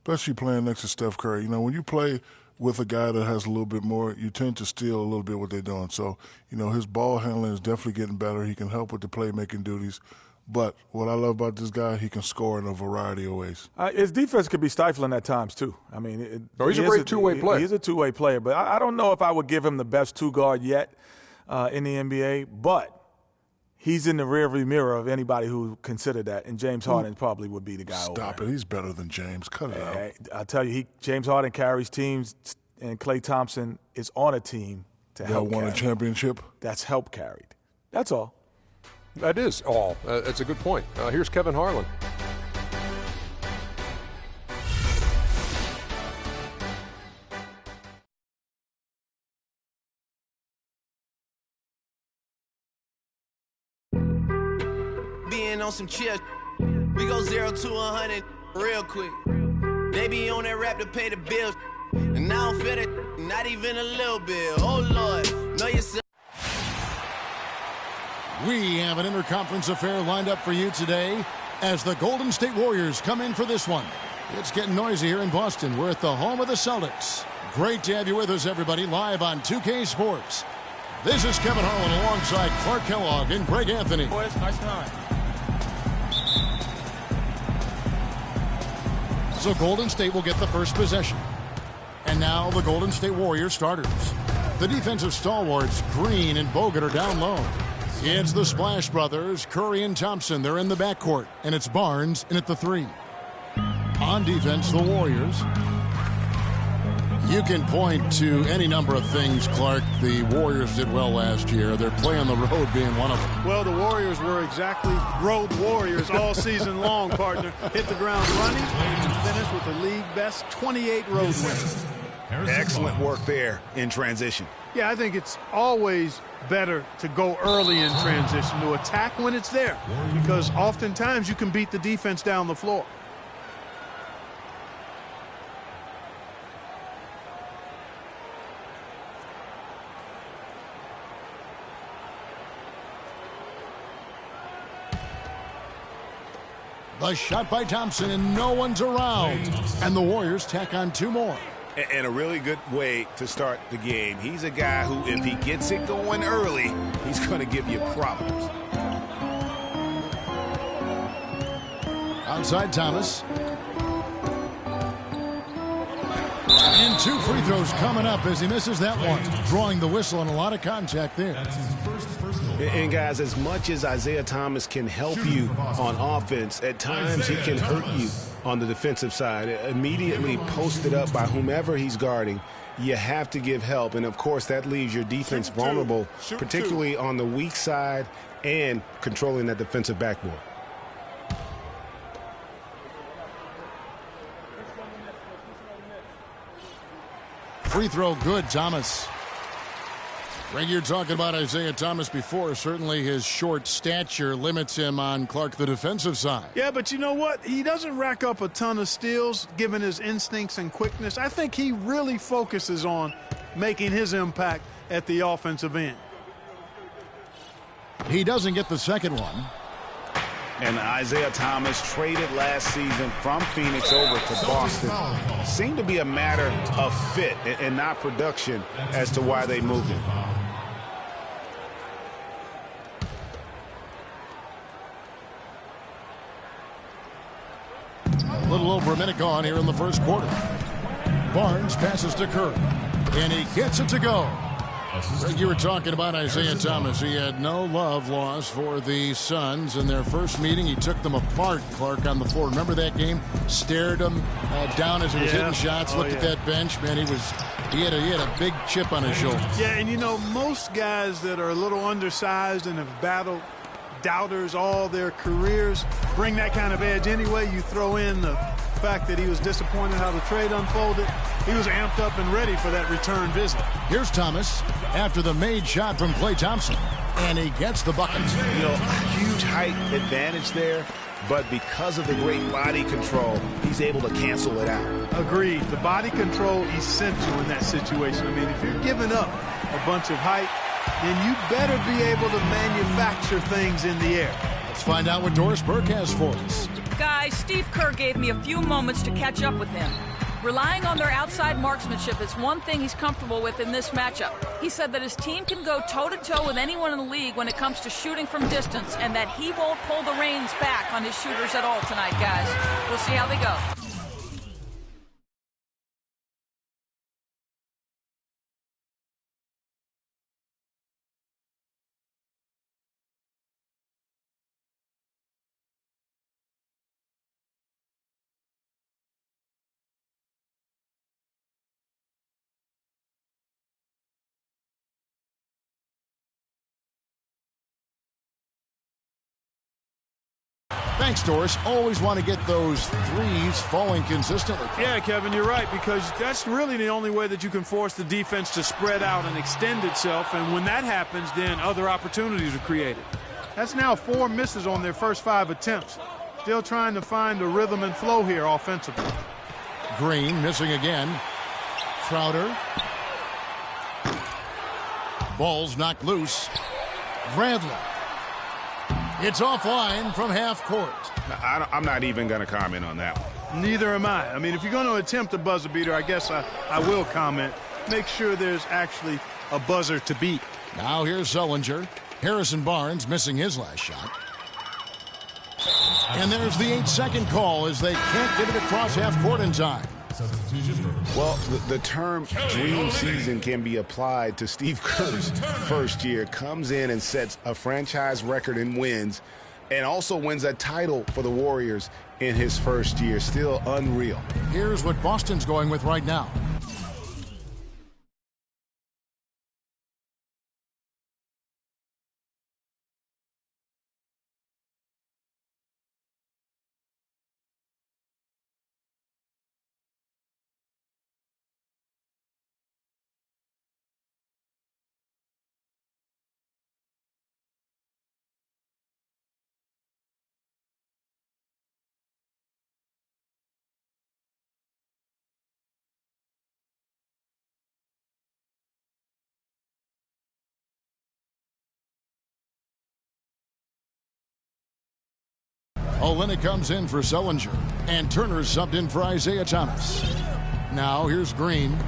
especially playing next to Steph Curry. You know, when you play with a guy that has a little bit more, you tend to steal a little bit what they're doing. So, you know, his ball handling is definitely getting better. He can help with the playmaking duties. But what I love about this guy, he can score in a variety of ways. His defense could be stifling at times, too. I mean, he's a great two-way player. He's a two-way player. But I don't know if I would give him the best two-guard yet in the NBA. But he's in the rearview mirror of anybody who considered that, and James Harden probably would be the guy. Stop it. He's better than James. Cut it out. I tell you, James Harden carries teams, and Klay Thompson is on a team to help won carry. a championship? That's help carried. That's all. That is all. That's a good point. Here's Kevin Harlan. On some chill, we go 0 to 100 real quick. They be on that rap to pay the bills, and I don't feel it, not even a little bit. Oh Lord, know yourself. We have an interconference affair lined up for you today as the Golden State Warriors come in for this one. It's getting noisy here in Boston. We're at the home of the Celtics. Great to have you with us, everybody, live on 2K Sports. This is Kevin Harlan alongside Clark Kellogg and Greg Anthony. Boys, nice time. So Golden State will get the first possession. And now the Golden State Warriors starters. The defensive stalwarts, Green and Bogut, are down low. It's the Splash Brothers, Curry and Thompson. They're in the backcourt. And it's Barnes in at the 3. On defense, the Warriors. You can point to any number of things, Clark, the Warriors did well last year. Their play on the road being one of them. Well, the Warriors were exactly road warriors all season long, partner. Hit the ground running and finished with the league best 28 road wins. Excellent work there in transition. Yeah, I think it's always better to go early in transition, to attack when it's there, because oftentimes you can beat the defense down the floor. The shot by Thompson, and no one's around. And the Warriors tack on 2 more. And a really good way to start the game. He's a guy who, if he gets it going early, he's going to give you problems. Outside Thomas. And 2 free throws coming up as he misses that one. Drawing the whistle and a lot of contact there. And guys, as much as Isaiah Thomas can help you on offense, at times he can hurt you on the defensive side. Immediately posted up by whomever he's guarding, you have to give help. And, of course, that leaves your defense vulnerable, particularly on the weak side and controlling that defensive backboard. Free throw good, Thomas. Greg, you're talking about Isaiah Thomas before. Certainly his short stature limits him on Clark, the defensive side. Yeah, but you know what? He doesn't rack up a ton of steals given his instincts and quickness. I think he really focuses on making his impact at the offensive end. He doesn't get the second one. And Isaiah Thomas, traded last season from Phoenix over to Boston, seemed to be a matter of fit and not production as to why they moved him. A little over a minute gone here in the first quarter. Barnes passes to Curry, and he gets it to go. Greg, you were talking about Isaiah Thomas. He had no love lost for the Suns. In their first meeting, he took them apart, Clark, on the floor. Remember that game? Stared them down as he was hitting shots, looked at that bench. Man, he had a big chip on his shoulder. Yeah, and you know, most guys that are a little undersized and have battled doubters all their careers bring that kind of edge anyway. You throw in the fact that he was disappointed how the trade unfolded. He was amped up and ready for that return visit. Here's Thomas after the made shot from Klay Thompson, and he gets the bucket. You know, huge height advantage there, but because of the great body control, he's able to cancel it out. Agreed. The body control essential in that situation. I mean, if you're giving up a bunch of height, then you better be able to manufacture things in the air. Let's find out what Doris Burke has for us. Guys, Steve Kerr gave me a few moments to catch up with him. Relying on their outside marksmanship is one thing he's comfortable with in this matchup. He said that his team can go toe-to-toe with anyone in the league when it comes to shooting from distance, and that he won't pull the reins back on his shooters at all tonight, guys. We'll see how they go. Thanks, Doris. Always want to get those threes falling consistently. Yeah, Kevin, you're right, because that's really the only way that you can force the defense to spread out and extend itself, and when that happens, then other opportunities are created. That's now 4 misses on their first 5 attempts. Still trying to find the rhythm and flow here offensively. Green missing again. Crowder. Ball's knocked loose. Bradley. It's offline from half court. I'm not even going to comment on that one. Neither am I. I mean, if you're going to attempt a buzzer beater, I guess I will comment. Make sure there's actually a buzzer to beat. Now here's Sullinger. Harrison Barnes missing his last shot. And there's the 8-second call as they can't get it across half court in time. Well, the term dream season can be applied to Steve Kerr's first year. Comes in and sets a franchise record in wins and also wins a title for the Warriors in his first year. Still unreal. Here's what Boston's going with right now. Olynyk comes in for Sullinger, and Turner subbed in for Isaiah Thomas. Now here's Green.